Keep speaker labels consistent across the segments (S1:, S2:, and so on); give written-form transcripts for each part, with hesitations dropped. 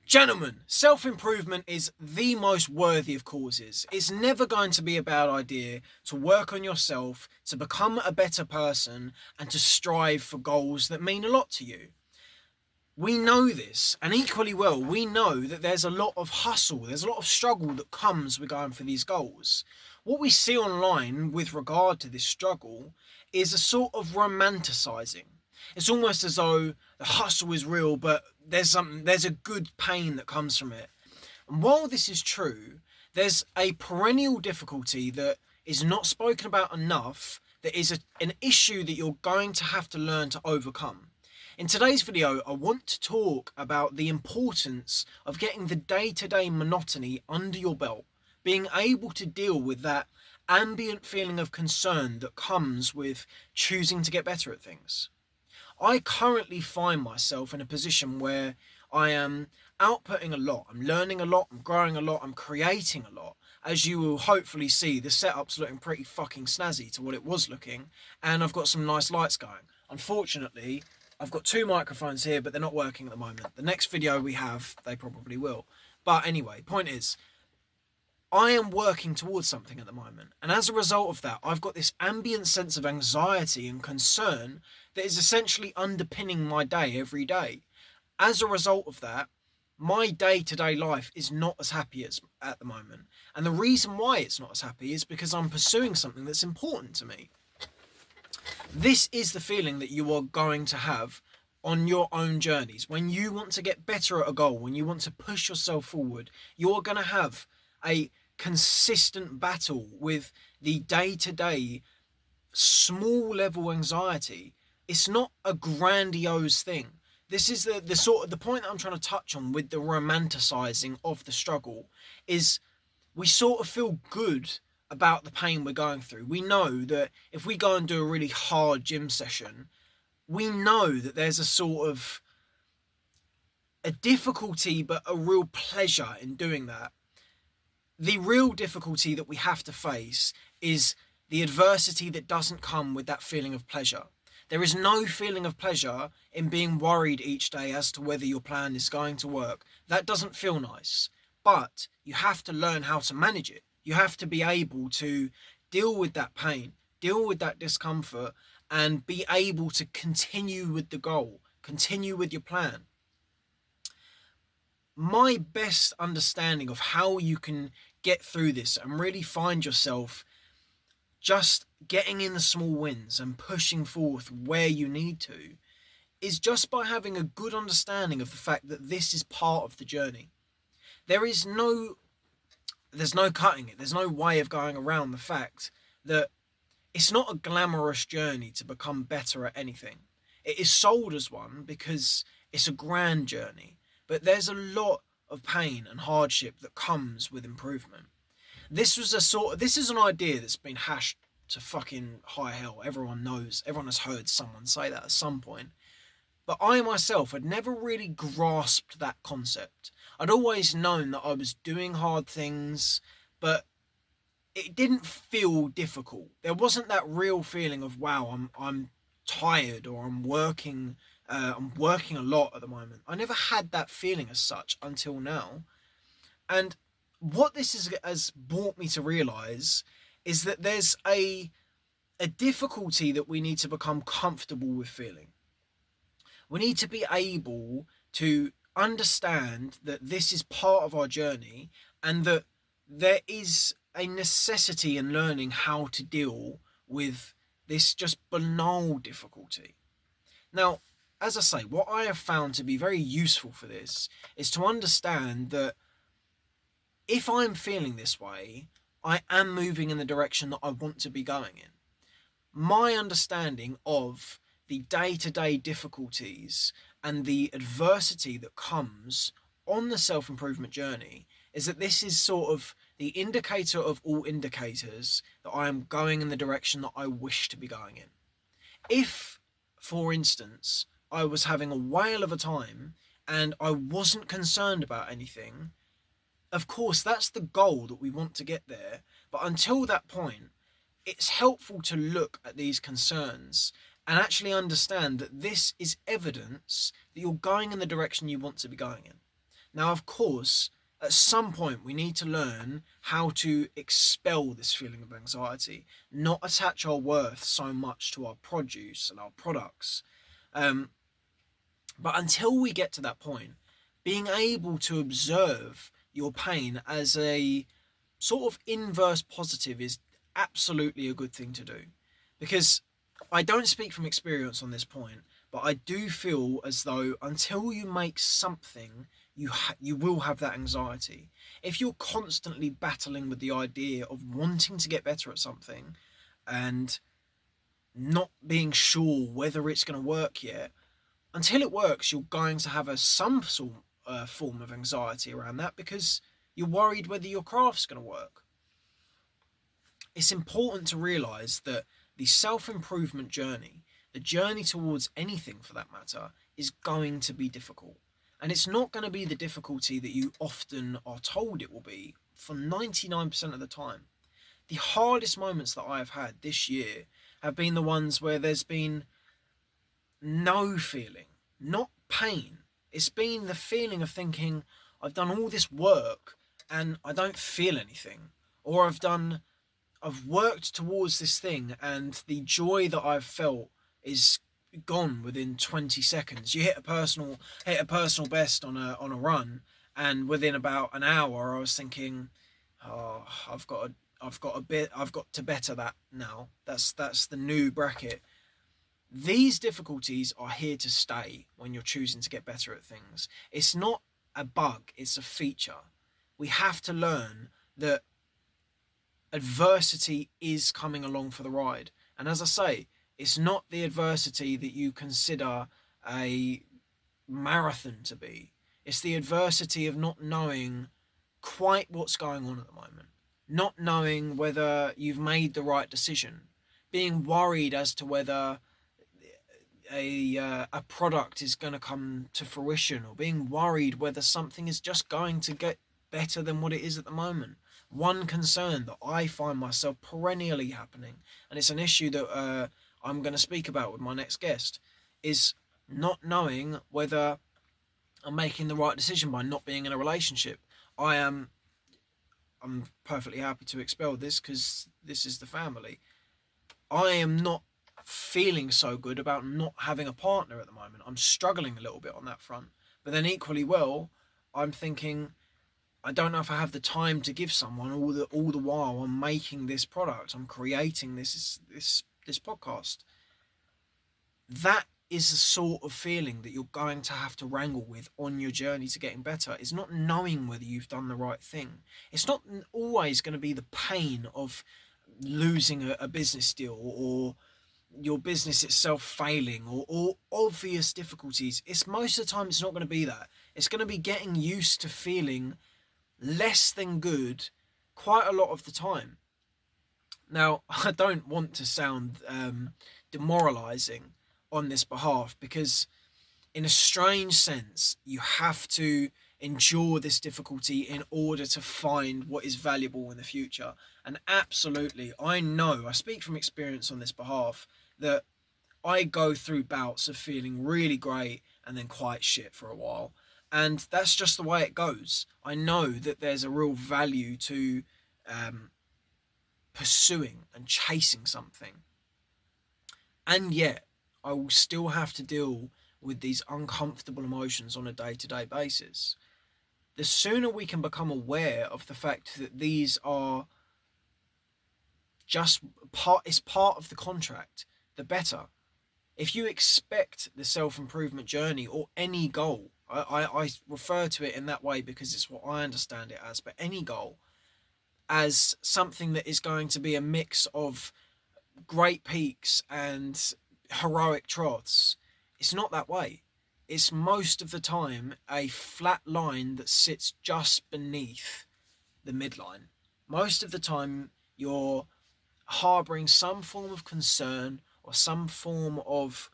S1: Gentlemen, self-improvement is the most worthy of causes. It's never going to be a bad idea to work on yourself, to become a better person, and to strive for goals that mean a lot to you. We know this, and equally well, we know that there's a lot of hustle, there's a lot of struggle that comes with going for these goals. What we see online with regard to this struggle is a sort of romanticising. It's almost as though the hustle is real, but there's a good pain that comes from it. And while this is true, there's a perennial difficulty that is not spoken about enough, that is an issue that you're going to have to learn to overcome. In today's video, I want to talk about the importance of getting the day-to-day monotony under your belt, being able to deal with that ambient feeling of concern that comes with choosing to get better at things. I currently find myself in a position where I am outputting a lot, I'm learning a lot, I'm growing a lot, I'm creating a lot. As you will hopefully see, the setup's looking pretty fucking snazzy to what it was looking, and I've got some nice lights going. Unfortunately, I've got two microphones here, but they're not working at the moment. The next video we have, they probably will. But anyway, point is, I am working towards something at the moment. And as a result of that, I've got this ambient sense of anxiety and concern that is essentially underpinning my day every day. As a result of that, my day-to-day life is not as happy as at the moment. And the reason why it's not as happy is because I'm pursuing something that's important to me. This is the feeling that you are going to have on your own journeys. When you want to get better at a goal, when you want to push yourself forward, you're going to have a consistent battle with the day-to-day small level anxiety. It's not a grandiose thing. This is the point that I'm trying to touch on with the romanticizing of the struggle is we sort of feel good about the pain we're going through. We know that if we go and do a really hard gym session, we know that there's a sort of a difficulty but a real pleasure in doing that. The real difficulty that we have to face is the adversity that doesn't come with that feeling of pleasure. There is no feeling of pleasure in being worried each day as to whether your plan is going to work. That doesn't feel nice, but you have to learn how to manage it. You have to be able to deal with that pain, deal with that discomfort, and be able to continue with the goal, continue with your plan. My best understanding of how you can get through this and really find yourself just getting in the small wins and pushing forth where you need to is just by having a good understanding of the fact that this is part of the journey. There's no cutting it. There's no way of going around the fact that it's not a glamorous journey to become better at anything. It is sold as one because it's a grand journey, but there's a lot of pain and hardship that comes with improvement. This is an idea that's been hashed to fucking high hell. Everyone knows, everyone has heard someone say that at some point. But I myself had never really grasped that concept. I'd always known that I was doing hard things, but it didn't feel difficult. There wasn't that real feeling of, wow, I'm tired, or I'm working a lot at the moment. I never had that feeling as such until now. And what has brought me to realise is that there's a difficulty that we need to become comfortable with feeling. We need to be able to understand that this is part of our journey and that there is a necessity in learning how to deal with this just banal difficulty. Now, as I say, what I have found to be very useful for this is to understand that if I'm feeling this way, I am moving in the direction that I want to be going in. My understanding of the day-to-day difficulties and the adversity that comes on the self-improvement journey is that this is sort of the indicator of all indicators that I am going in the direction that I wish to be going in. If, for instance, I was having a whale of a time and I wasn't concerned about anything, of course, that's the goal that we want to get there. But until that point, it's helpful to look at these concerns and actually understand that this is evidence that you're going in the direction you want to be going in. Now, of course, at some point we need to learn how to expel this feeling of anxiety, not attach our worth so much to our produce and our products. Um, but until we get to that point, being able to observe your pain as a sort of inverse positive is absolutely a good thing to do. Because I don't speak from experience on this point, but I do feel as though until you make something, you will have that anxiety. If you're constantly battling with the idea of wanting to get better at something and not being sure whether it's going to work yet, until it works, you're going to have some sort form of anxiety around that because you're worried whether your craft's going to work. It's important to realize that the self-improvement journey, the journey towards anything for that matter, is going to be difficult. And it's not going to be the difficulty that you often are told it will be for 99% of the time. The hardest moments that I have had this year have been the ones where there's been no feeling, not pain. It's been the feeling of thinking, I've done all this work and I don't feel anything. Or I've worked towards this thing and the joy that I've felt is gone within 20 seconds. You hit a personal best on a run, and within about an hour I was thinking, oh, I've got to better that now. That's the new bracket. These difficulties are here to stay when you're choosing to get better at things. It's not a bug, it's a feature. We have to learn that adversity is coming along for the ride. And as I say, it's not the adversity that you consider a marathon to be. It's the adversity of not knowing quite what's going on at the moment, not knowing whether you've made the right decision, being worried as to whether a product is going to come to fruition, or being worried whether something is just going to get better than what it is at the moment. One concern that I find myself perennially happening, and it's an issue that I'm going to speak about with my next guest, is not knowing whether I'm making the right decision by not being in a relationship. I'm perfectly happy to expel this because this is the family. I am not feeling so good about not having a partner at the moment. I'm struggling a little bit on that front. But then equally well, I'm thinking, I don't know if I have the time to give someone all the while I'm making this product. I'm creating this podcast. That is the sort of feeling that you're going to have to wrangle with on your journey to getting better. It's not knowing whether you've done the right thing. It's not always going to be the pain of losing a business deal, or your business itself failing, or obvious difficulties. It's most of the time it's not going to be that. It's going to be getting used to feeling less than good quite a lot of the time. Now, I don't want to sound demoralizing on this behalf, because in a strange sense you have to endure this difficulty in order to find what is valuable in the future. And absolutely, I know, I speak from experience on this behalf, that I go through bouts of feeling really great and then quite shit for a while. And that's just the way it goes. I know that there's a real value to pursuing and chasing something. And yet, I will still have to deal with these uncomfortable emotions on a day-to-day basis. The sooner we can become aware of the fact that these are just it's part of the contract, the better. If you expect the self-improvement journey or any goal, I refer to it in that way because it's what I understand it as, but any goal as something that is going to be a mix of great peaks and heroic troughs, it's not that way. It's most of the time a flat line that sits just beneath the midline. Most of the time you're harboring some form of concern or some form of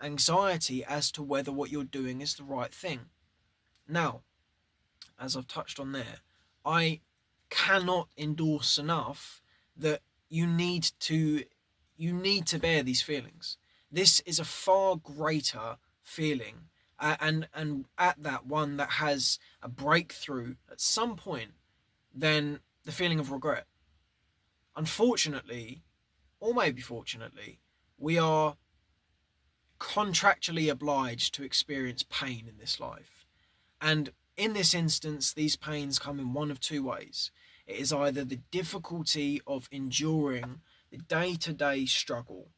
S1: anxiety as to whether what you're doing is the right thing. Now, as I've touched on there, I cannot endorse enough that you need to bear these feelings. This is a far greater feeling and at that one that has a breakthrough at some point, then the feeling of regret. Unfortunately, or maybe fortunately, we are contractually obliged to experience pain in this life. And in this instance, these pains come in one of two ways. It is either the difficulty of enduring the day to day struggle,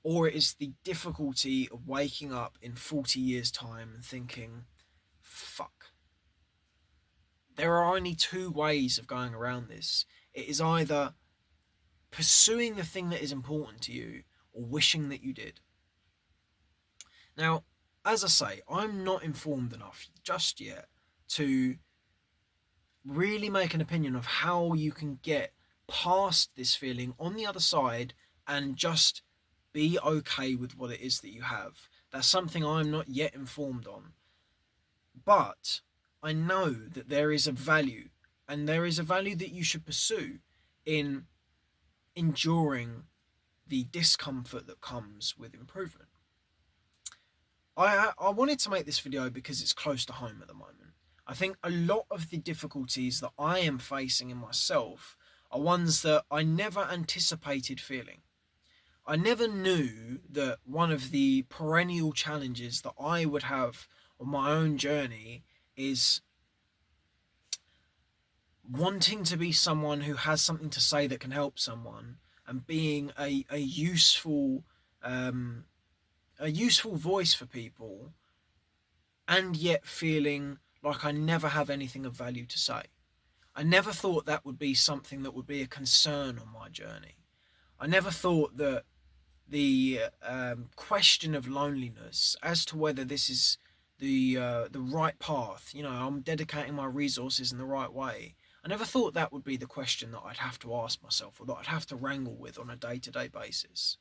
S1: or it is the difficulty of waking up in 40 years' time and thinking, fuck. There are only two ways of going around this. It is either pursuing the thing that is important to you or wishing that you did. Now, as I say, I'm not informed enough just yet to really make an opinion of how you can get past this feeling on the other side and just be okay with what it is that you have. That's something I'm not yet informed on. But I know that there is a value, and there is a value that you should pursue in enduring the discomfort that comes with improvement. I wanted to make this video because it's close to home at the moment. I think a lot of the difficulties that I am facing in myself are ones that I never anticipated feeling. I never knew that one of the perennial challenges that I would have on my own journey is wanting to be someone who has something to say that can help someone, and being a useful voice for people, and yet feeling like I never have anything of value to say. I never thought that would be something that would be a concern on my journey. I never thought that the question of loneliness, as to whether this is the right path, I'm dedicating my resources in the right way. I never thought that would be the question that I'd have to ask myself, or that I'd have to wrangle with on a day-to-day basis.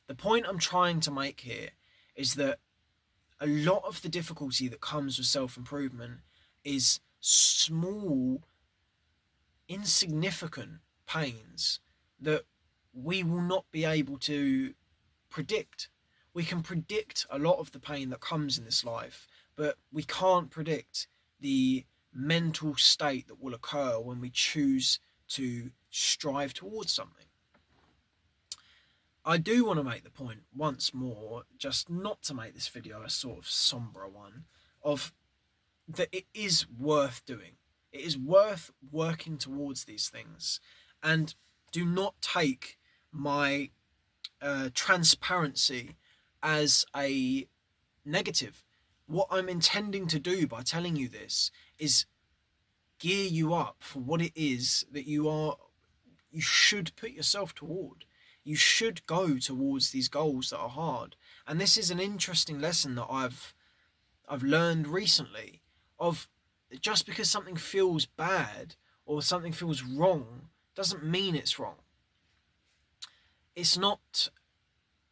S1: The point I'm trying to make here is that a lot of the difficulty that comes with self-improvement is small, insignificant pains that we will not be able to predict. We can predict a lot of the pain that comes in this life, but we can't predict the mental state that will occur when we choose to strive towards something. I do want to make the point once more, just not to make this video a sort of sombre one, of that it is worth doing. It is worth working towards these things. And do not take my transparency as a negative. What I'm intending to do by telling you this is gear you up for what it is that you should put yourself toward. You should go towards these goals that are hard. And this is an interesting lesson that I've learned recently, of just because something feels bad or something feels wrong doesn't mean it's wrong. It's not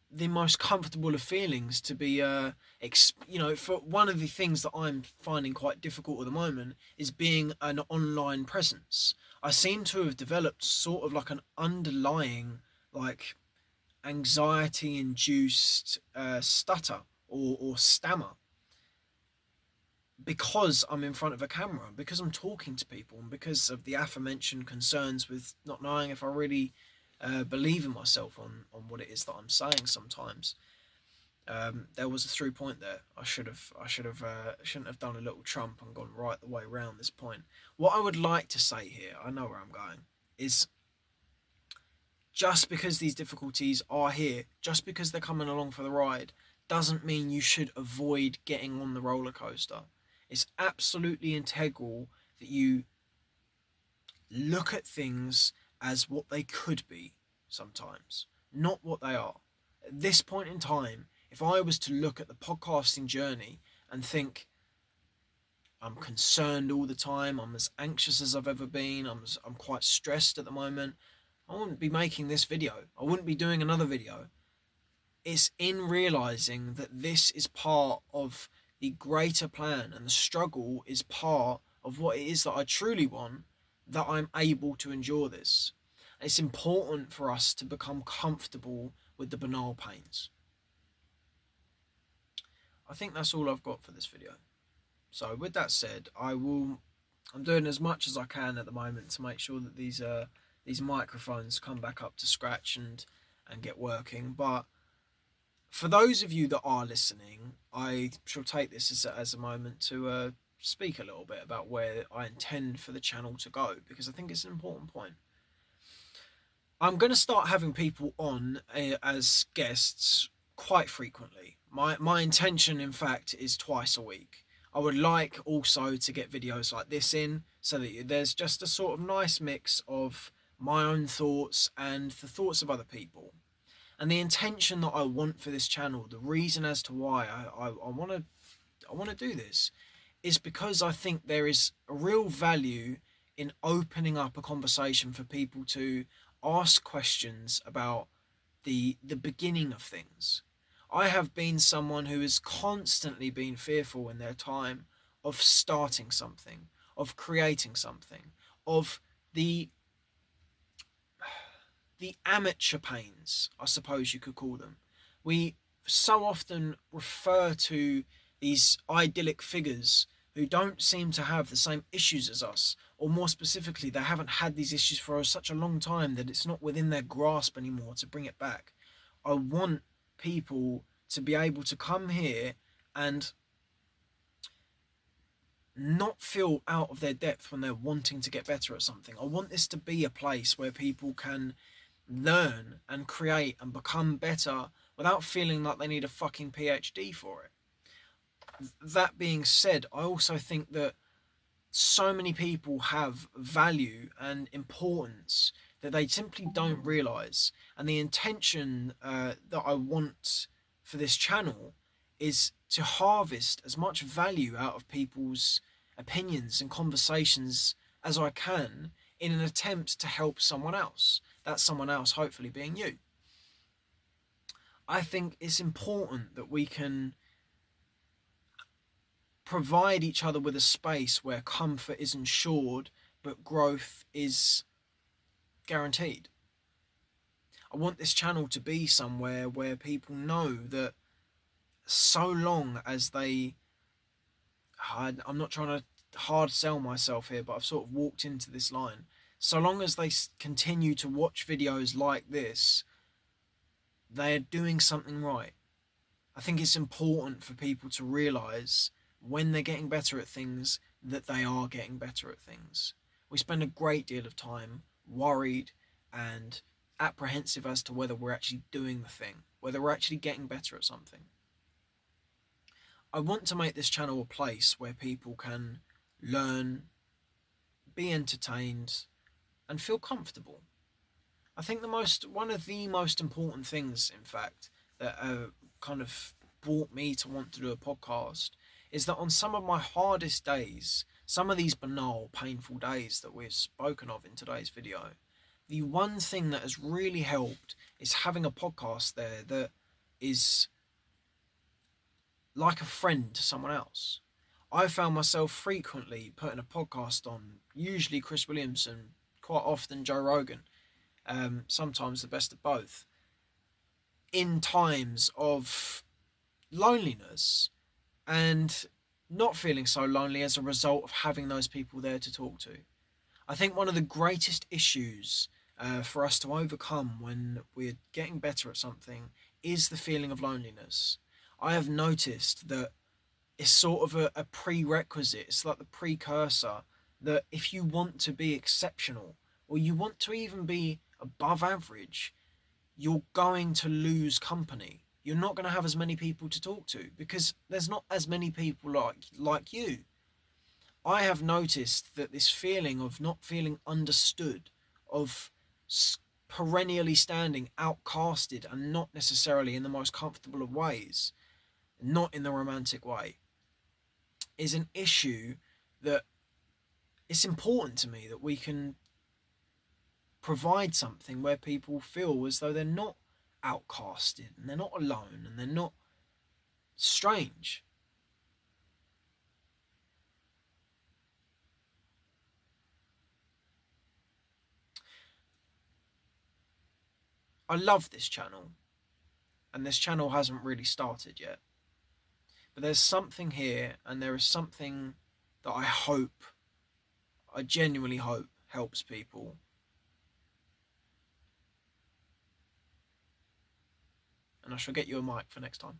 S1: the most comfortable of feelings to be for one of the things that I'm finding quite difficult at the moment is being an online presence. I seem to have developed sort of like an underlying anxiety induced stutter or stammer, because I'm in front of a camera, because I'm talking to people, and because of the aforementioned concerns with not knowing if I really believe in myself on what it is that I'm saying sometimes. There was a through point there. I shouldn't have done a little trump and gone right the way around this point. What I would like to say here, I know where I'm going, is just because these difficulties are here, just because they're coming along for the ride, doesn't mean you should avoid getting on the roller coaster. It's absolutely integral that you look at things as what they could be sometimes, not what they are. At this point in time, if I was to look at the podcasting journey and think, I'm concerned all the time, I'm as anxious as I've ever been, I'm quite stressed at the moment, I wouldn't be making this video. I wouldn't be doing another video. It's in realizing that this is part of the greater plan, and the struggle is part of what it is that I truly want, that I'm able to endure this. It's important for us to become comfortable with the banal pains. I think that's all I've got for this video. So with that said, I'm doing as much as I can at the moment to make sure that these microphones come back up to scratch and get working. But for those of you that are listening, I shall take this as a moment to speak a little bit about where I intend for the channel to go, because I think it's an important point. I'm going to start having people on as guests quite frequently. My intention, in fact, is twice a week. I would like also to get videos like this in, so that there's just a sort of nice mix of my own thoughts and the thoughts of other people. And the intention that I want for this channel, the reason as to why I want to do this, is because I think there is a real value in opening up a conversation for people to ask questions about the beginning of things. I have been someone who has constantly been fearful in their time of starting something, of creating something, of the amateur pains, I suppose you could call them. We so often refer to these idyllic figures who don't seem to have the same issues as us, or more specifically, they haven't had these issues for such a long time that it's not within their grasp anymore to bring it back. I want people to be able to come here and not feel out of their depth when they're wanting to get better at something. I want this to be a place where people can learn and create and become better without feeling like they need a fucking PhD for it. That being said, I also think that so many people have value and importance that they simply don't realize. And the intention that I want for this channel is to harvest as much value out of people's opinions and conversations as I can, in an attempt to help someone else. That someone else hopefully being you. I think it's important that we can provide each other with a space where comfort is ensured but growth is guaranteed. I want this channel to be somewhere where people know that so long as I'm not trying to hard sell myself here, but I've sort of walked into this line. So long as they continue to watch videos like this, they're doing something right. I think it's important for people to realise when they're getting better at things that they are getting better at things. We spend a great deal of time worried and apprehensive as to whether we're actually doing the thing, whether we're actually getting better at something. I want to make this channel a place where people can learn, be entertained, and feel comfortable. I think one of the most important things, in fact, that kind of brought me to want to do a podcast is that on some of my hardest days, some of these banal, painful days that we've spoken of in today's video, the one thing that has really helped is having a podcast there that is like a friend to someone else. I found myself frequently putting a podcast on, usually Chris Williamson, quite often Joe Rogan, sometimes the best of both, in times of loneliness and not feeling so lonely as a result of having those people there to talk to. I think one of the greatest issues for us to overcome when we're getting better at something is the feeling of loneliness. I have noticed that it's sort of a prerequisite, it's like the precursor, that if you want to be exceptional, or you want to even be above average, you're going to lose company. You're not going to have as many people to talk to because there's not as many people like you. I have noticed that this feeling of not feeling understood, of perennially standing outcasted and not necessarily in the most comfortable of ways, not in the romantic way, is an issue that it's important to me that we can provide something where people feel as though they're not outcasted and they're not alone and they're not strange. I love this channel, and this channel hasn't really started yet, But there's something here, and there is something that I hope, I genuinely hope, helps people. And I shall get you a mic for next time.